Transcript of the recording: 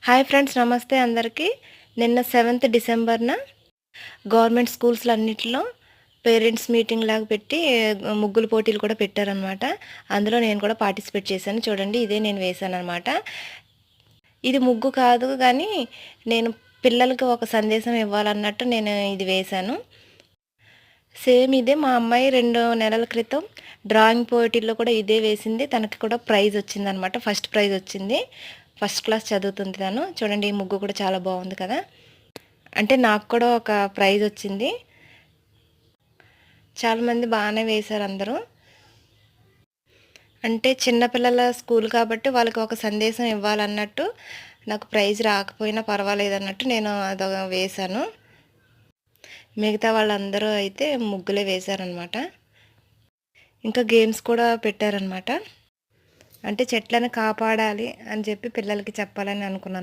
Hi friends, నమస్తే అందరికీ. నిన్న 7th డిసెంబర్న గవర్నమెంట్ స్కూల్స్‌లో అన్నిట్లో పేరెంట్స్ మీటింగ్ లాగా పెట్టి ముగ్గుల పోటీలు కూడా పెట్టారనమాట. అందులో నేను కూడా పార్టిసిపేట్ చేశాను. చూడండి, ఇదే నేను వేశాననమాట. ఇది ముగ్గు కాదు గానీ, నేను పిల్లలకి ఒక సందేశం ఇవ్వాలన్నట్టు నేను ఇది వేశాను. సేమ్ ఇదే మా అమ్మాయి 2 నెలల క్రితం డ్రాయింగ్ పోటీల్లో కూడా ఇదే వేసింది. తనకి కూడా ప్రైజ్ వచ్చిందనమాట. ఫస్ట్ ప్రైజ్ వచ్చింది. ఫస్ట్ క్లాస్ చదువుతుంది తను. చూడండి, ఈ ముగ్గు కూడా చాలా బాగుంది కదా! అంటే నాకు కూడా ఒక ప్రైజ్ వచ్చింది. చాలామంది బాగానే వేశారు అందరూ. అంటే చిన్నపిల్లల స్కూల్ కాబట్టి వాళ్ళకి ఒక సందేశం ఇవ్వాలన్నట్టు నాకు ప్రైజ్ రాకపోయినా పర్వాలేదన్నట్టు నేను అదొక వేశాను. మిగతా వాళ్ళందరూ అయితే ముగ్గులే వేశారనమాట. ఇంకా గేమ్స్ కూడా పెట్టారనమాట. అంటే చెట్లను కాపాడాలి అని చెప్పి పిల్లలకి చెప్పాలని అనుకున్నాను.